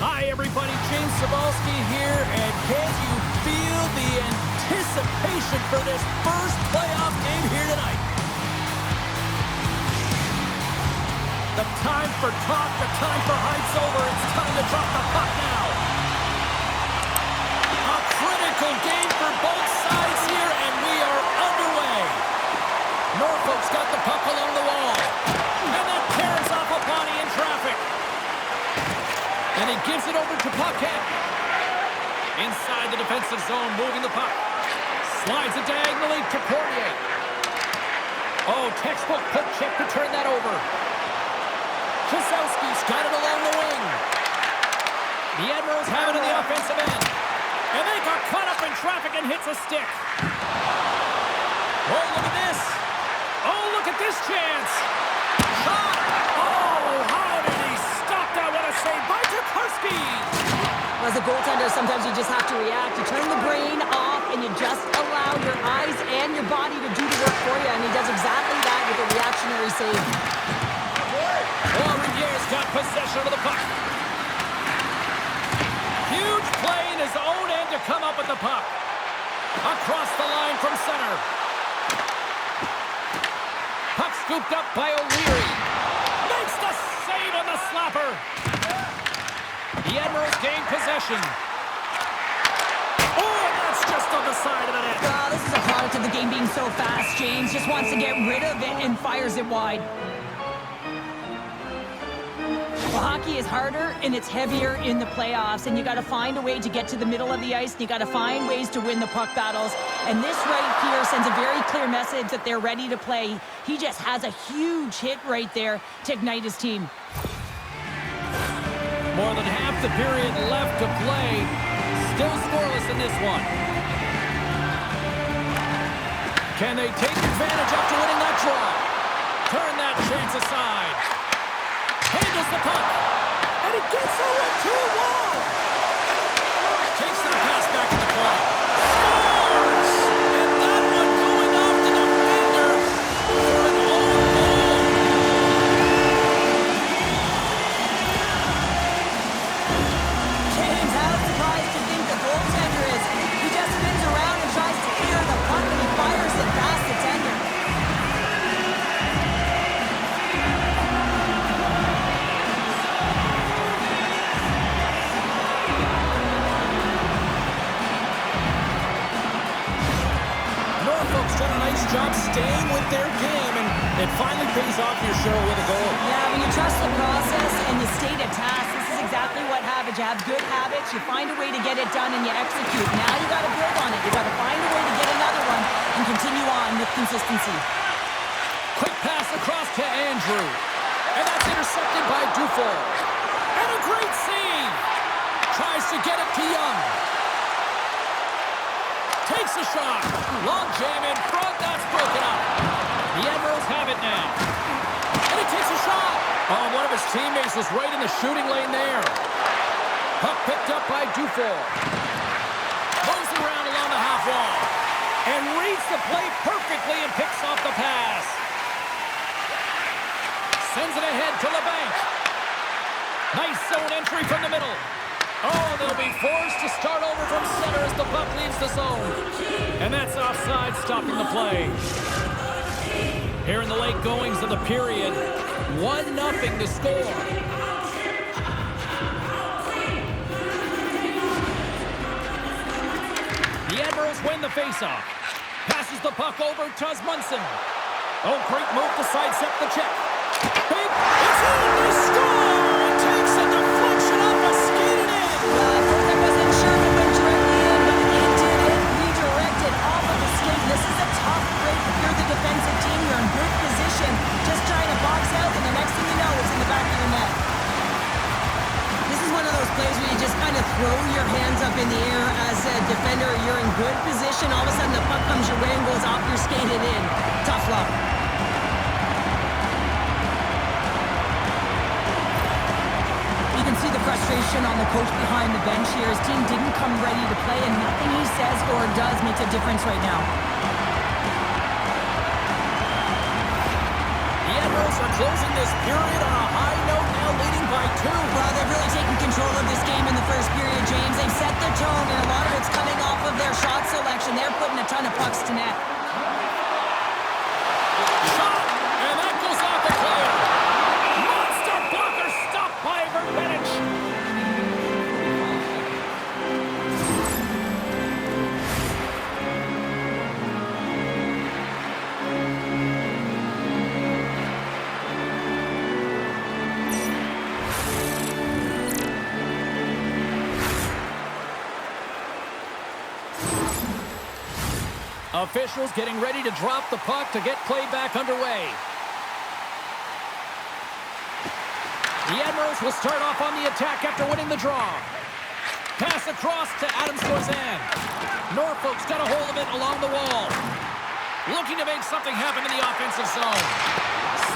Hi, everybody. Chyzowski here, and can you feel the anticipation for this first playoff game here tonight? The time for talk, the time for hype's over. It's time to drop the puck now. A critical game for both sides here, and we are underway. Norfolk's got the puck along the wall, and then tears off a body in traffic. And he gives it over to Puckhead. Inside the defensive zone, moving the puck. Slides it diagonally to Poirier. Oh, textbook poke check to turn that over. Chyzowski's got it along the wing. The Admirals have it in the offensive end. And they got caught up in traffic and hits a stick. Oh, look at this. Oh, look at this chance. Shot. Oh, how did he stop that? What a save by Tokarski. As a goaltender, sometimes you just have to react. You turn the brain off and you just allow your eyes and your body to do the work for you. And he does exactly that with a reactionary save. Trois-Rivières got possession of the puck. Huge play in his own end to come up with the puck. Across the line from center. Puck scooped up by O'Leary. Makes the save on the slapper. The Admirals gain possession. Oh, and that's just on the side of the net. This is a product of the game being so fast. James just wants to get rid of it and fires it wide. Well, hockey is harder and it's heavier in the playoffs, and you got to find a way to get to the middle of the ice, and you got to find ways to win the puck battles. And this right here sends a very clear message that they're ready to play. He just has a huge hit right there to ignite his team. More than half the period left to play. Still scoreless in this one. Can they take advantage after winning that draw? Turn that chance aside. Handles the puck. And he gets over to a wall. Takes the pass back to the corner. Scores! And that one going off the defender for an own goal. James, how surprised do you think the goaltender is? He just spins around and tries to clear the puck, and he fires it past the tender. Norfolk's done a nice job staying with their game, and it finally pays off your show with a goal. Yeah, when you trust the process and you stay to task, this is exactly what happens. You have good habits, you find a way to get it done, and you execute. Now you got to build on it. You got to find a way to get another one and continue on with consistency. Quick pass across to Andrew. And that's intercepted by Dufour. And a great save. Tries to get it to Young. Takes a shot. Long jam in front. That's broken up. The Admirals have it now. And he takes a shot. Oh, one of his teammates was right in the shooting lane there. Puck picked up by Dufour. Moves around along the half wall. And reads the play perfectly and picks off the pass. Sends it ahead to LeBanc. Nice zone entry from the middle. Oh, they'll be forced to start over from center as the puck leaves the zone. And that's offside, stopping the play. Here in the late goings of the period, 1-0 to score. The Admirals win the faceoff. Passes the puck over to Osmundson. Oh, great move to sidestep the check. Big, it's in, they score! It takes a deflection off a skated in. I wasn't sure if it went directly in, but it did. It redirected off of the skate. This is a tough break. If you're the defensive team, you're in good position, just trying to box out, and the next thing you know, it's in the back of your net. This is one of those plays where you just kind of throw your hands up in the air as a defender. You're in good position. All of a sudden, the puck comes your way and goes off your skated in. Tough luck. You can see the frustration on the coach behind the bench here. His team didn't come ready to play, and nothing he says or does makes a difference right now. The Admirals are closing this period on a high note, now leading by 2. Well, they've really taken control of this game Officials getting ready to drop the puck to get play back underway. The Admirals will start off on the attack after winning the draw. Pass across to Adam Scorzan. Norfolk's got a hold of it along the wall. Looking to make something happen in the offensive zone.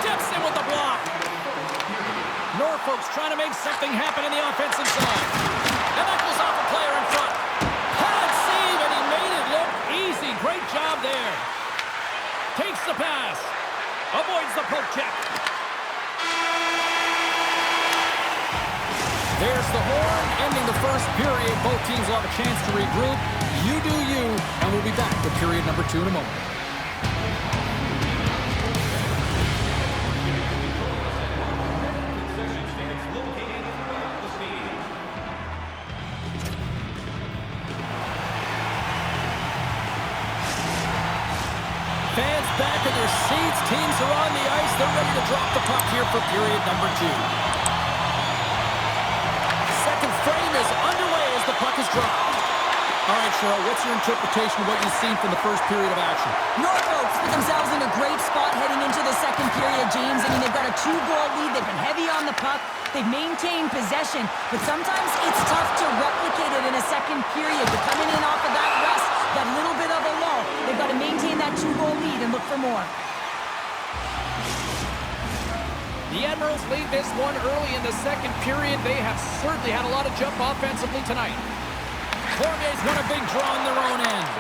Steps in with the block. Norfolk's trying to make something happen in the offensive zone. And that goes off a player in front. Hard save, and he made it look easy. Great job there. Takes the pass. Avoids the poke check. There's the horn, ending the first period. Both teams will have a chance to regroup. You do you, and we'll be back with period number 2 in a moment. Fans back in their seats. Teams are on the ice. They're ready to drop the puck here for period number 2. Frame is underway as the puck is dropped. All right, Cheryl, what's your interpretation of what you've seen from the first period of action? Norfolk put themselves in a great spot heading into the second period, James. I mean, they've got a 2-goal lead. They've been heavy on the puck. They've maintained possession, but sometimes it's tough to replicate it in a second period. But coming in off of that rest, that little bit of a lull, they've got to maintain that 2-goal lead and look for more. The Admirals lead this one early in the second period. They have certainly had a lot of jump offensively tonight. Cormier's won a big draw on their own end.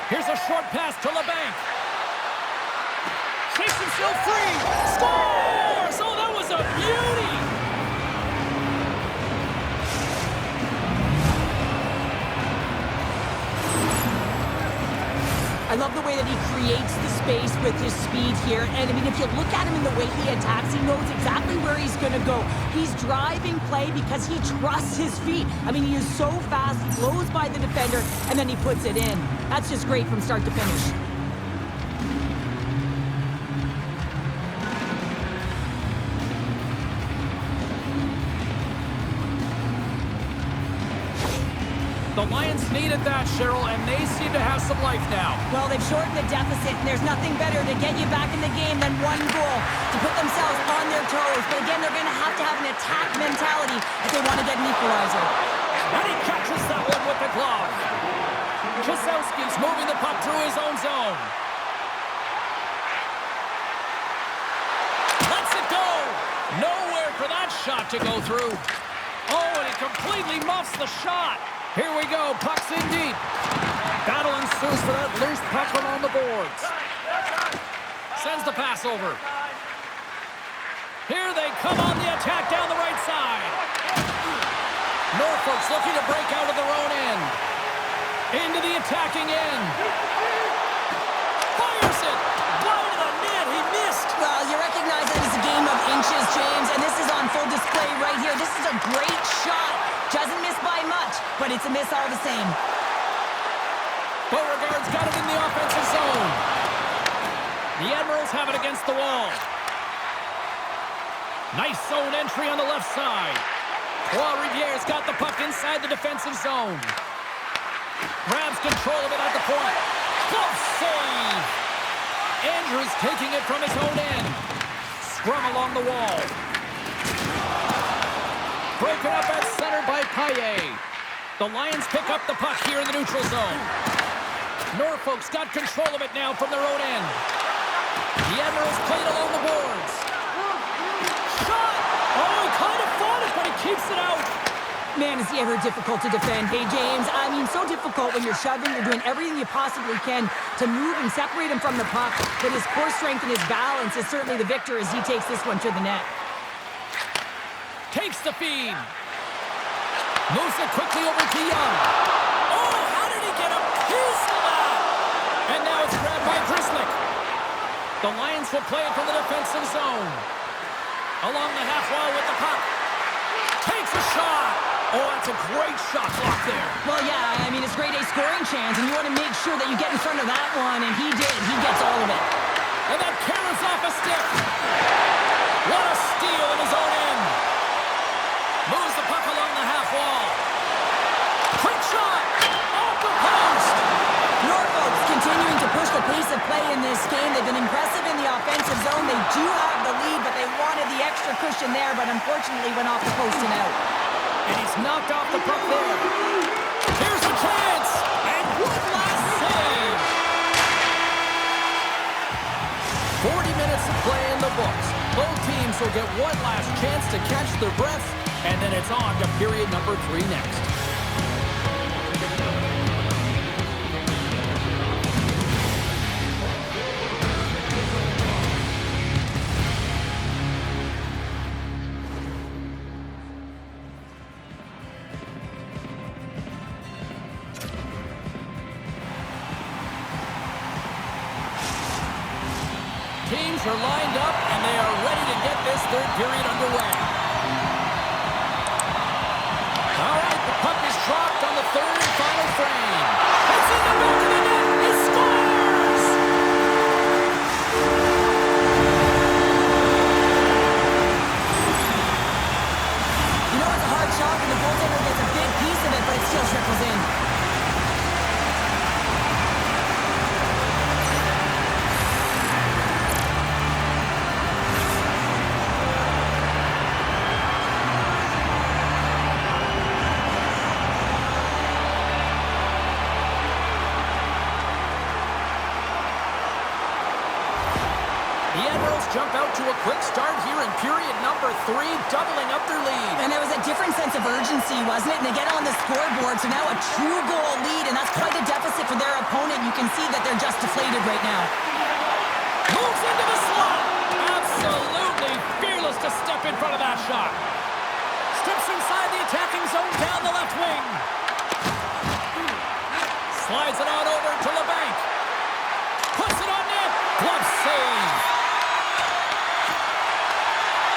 Here's a short pass to LeBanc. Shakes himself free. Scores! Oh, that was a beauty! I love the way that he creates the space with his speed here. And, I mean, if you look at him in the way he attacks, he knows exactly where he's going to go. He's driving play because he trusts his feet. I mean, he is so fast, he blows by the defender, and then he puts it in. That's just great from start to finish. The Lions needed that, Cheryl, and they seem to have some life now. Well, they've shortened the deficit, and there's nothing better to get you back in the game than one goal to put themselves on their toes. But again, they're going to have an attack mentality if they want to get an equalizer. And he catches that one with the glove. Chyzowski's moving the puck through his own zone. Lets it go. Nowhere for that shot to go through. Oh, and he completely muffs the shot. Here we go, puck's in deep. Battle ensues for that loose puck along the boards. Sends the pass over. Here they come on the attack down the right side. Norfolk's looking to break out of their own end. Into the attacking end. Fires it. Blow to the net. He missed. Well, you recognize that it's a game of inches, James, and this is on full display right here. This is a great shot. Doesn't miss by much, but it's a miss all the same. Beauregard's got it in the offensive zone. The Admirals have it against the wall. Nice zone entry on the left side. Trois-Rivières got the puck inside the defensive zone. Grabs control of it at the point. Close save. Andrews taking it from his own end. Scrum along the wall. Broken up at center by Paillet. The Lions pick up the puck here in the neutral zone. Norfolk's got control of it now from their own end. The Admirals played along the boards. Shot! Oh, he kind of fought it, but he keeps it out. Man, is he ever difficult to defend. Hey, James, I mean, so difficult when you're shoving, you're doing everything you possibly can to move and separate him from the puck. But his core strength and his balance is certainly the victor as he takes this one to the net. Takes the feed. Moves it quickly over to Young. Oh, how did he get a piece of that? And now it's grabbed by Grislick. The Lions will play it from the defensive zone. Along the half wall with the puck. Takes a shot. Oh, that's a great shot block there. Well, yeah, I mean, it's grade A scoring chance, and you want to make sure that you get in front of that one, and he did. He gets all of it. And that carries off a stick. What a steal in his own end. Moves the puck along the half wall. Quick shot! Off the post! Norfolk's continuing to in this game. They've been impressive in the offensive zone. They do have the lead, but they wanted the extra cushion there, but unfortunately went off the post and out. And he's knocked off the puck there. Here's a chance! And one last save! 40 minutes of play in the books. Both teams will get one last chance to catch their breath, and then it's on to period number 3 next. Teams are lined up, and they are ready to get this third period underway. All right, the puck is dropped on the third and final frame. It's in the back of the net. He scores! You know, it's a hard shot, and the goaltender gets a big piece of it, but it still trickles in. The Admirals jump out to a quick start here in period number 3, doubling up their lead. And there was a different sense of urgency, wasn't it? And they get on the scoreboard, so now a 2-goal lead, and that's quite a deficit for their opponent. You can see that they're just deflated right now. Moves into the slot. Absolutely fearless to step in front of that shot. Steps inside the attacking zone down the left wing. Slides it on over to LeBanc. Puts it on net. Glove save.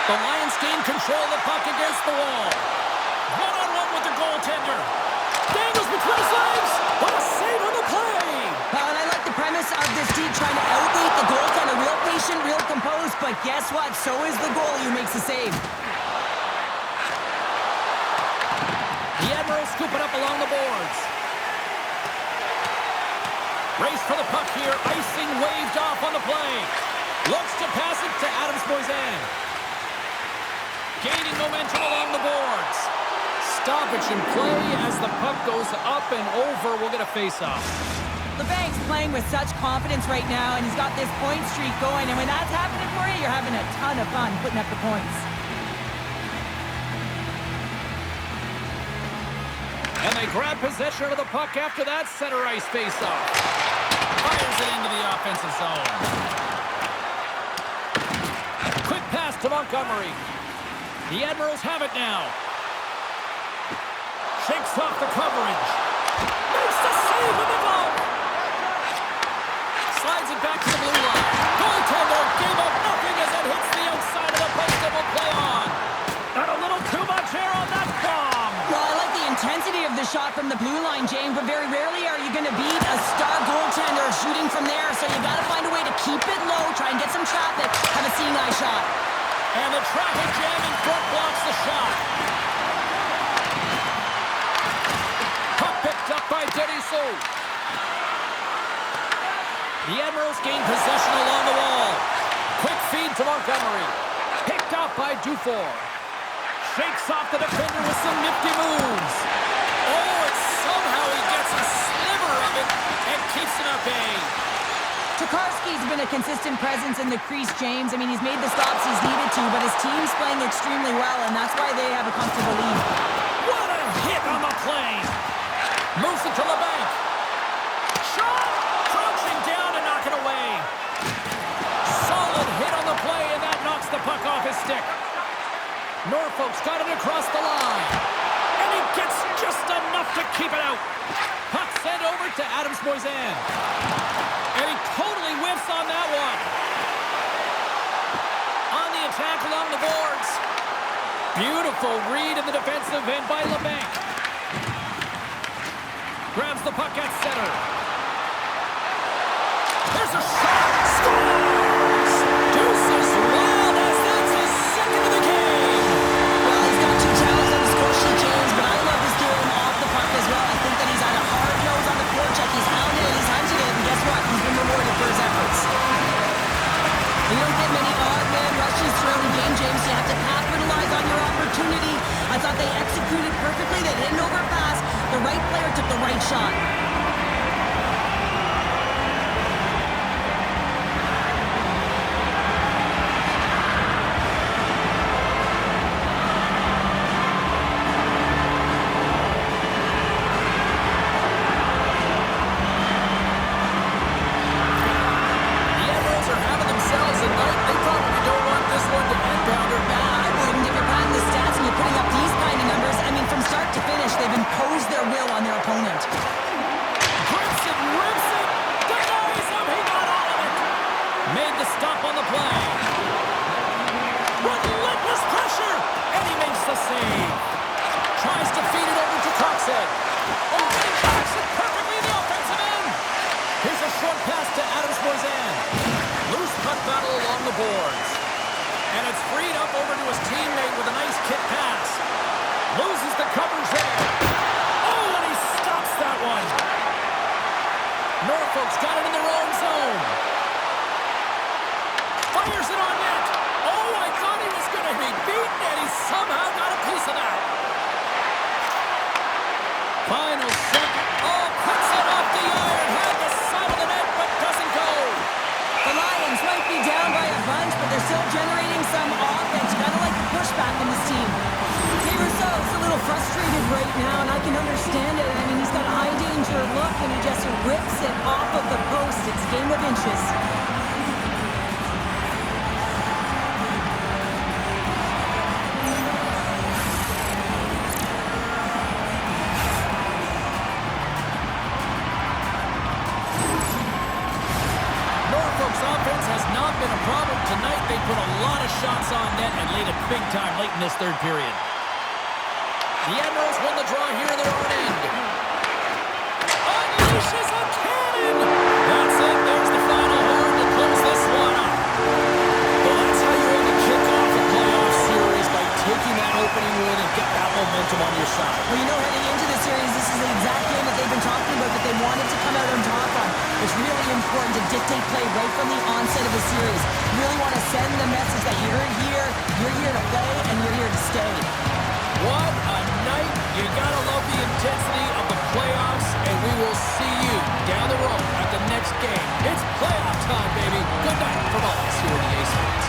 The Lions gain control of the puck against the wall. One-on-one with the goaltender. Dangles between his legs. What a save on the play. Well, and I like the premise of this team trying to outbeat the goaltender. Real patient, real composed, but guess what? So is the goalie who makes the save. The Admirals scoop it up along the boards. Race for the puck here. Icing waved off on the play. Looks to pass it to Adams-Moisan. Gaining momentum along the boards. Stoppage in play as the puck goes up and over. We'll get a face-off. LeBanc's playing with such confidence right now, and he's got this point streak going. And when that's happening for you, you're having a ton of fun putting up the points. And they grab possession of the puck after that center ice face-off. Fires it into the offensive zone. Quick pass to Montgomery. The Admirals have it now. Shakes off the coverage. Makes the save with the glove. Slides it back to the blue line. Goaltender gave up nothing as it hits the outside of the post and will play on. Got a little too much air on that bomb. Well, I like the intensity of the shot from the blue line, James, but very rarely are you going to beat a star goaltender shooting from there, so you got to find a way to keep it low, try and get some traffic, have a seeing eye shot. And the traffic jam in front blocks the shot. Puck picked up by Denisot. The Admirals gain possession along the wall. Quick feed to Montgomery. Picked up by Dufour. Shakes off the defender with some nifty moves. Oh, and somehow he gets a sliver of it and keeps it at bay. Tokarski's been a consistent presence in the crease, James. I mean, he's made the stops he's needed to, but his team's playing extremely well, and that's why they have a comfortable lead. What a hit on the play. Moves it to LeBanc. Shot! Crouching down and knock it away. Solid hit on the play, and that knocks the puck off his stick. Norfolk's got it across the line. And he gets just enough to keep it out. Puck sent over to Adams-Moisan. And he totally whiffs on that one. On the attack along the boards. Beautiful read in the defensive end by LeBanc. Grabs the puck at center. There's a shot. Scores! Deuces wild as that's his second of the game. Well, he's got 2 towels on the score sheet, James, but I love his game off the puck as well. I think that he's on a hard nose on the forecheck. He's hounded it, he's hunted it, and guess what? He's been rewarded for his efforts. took the right shot. Norfolk's got it in their own zone. Fires it on net. Oh, I thought he was going to be beaten, and he somehow got a piece of that. Final second. Oh, puts it off the iron. Had the side of the net, but doesn't go. The Lions might be down by a bunch, but they're still generating some offense. You gotta like the pushback in this team. Rousseau's a little frustrated right now, and I can understand it. I mean, he's got a high danger look, and he just rips it off of the post. It's a game of inches. Norfolk's offense has not been a problem tonight. They put a lot of shots on net and laid it big time late in this third period. The Admirals won the draw here in their own end. Unleashes a cannon! That's it. There's the final horn to close this one up. Well, that's how you want to kick off a playoff series, by taking that opening win and get that momentum on your side. Well, you know, heading into the series, this is the exact game that they've been talking about that they wanted to come out on top on. It's really important to dictate play right from the onset of the series. You really want to send the message that you're here to play, and you're here to stay. What a night. You gotta love the intensity of the playoffs, and we will see you down the road at the next game. It's playoff time, baby. Good night from all of us here at the Ace Sports.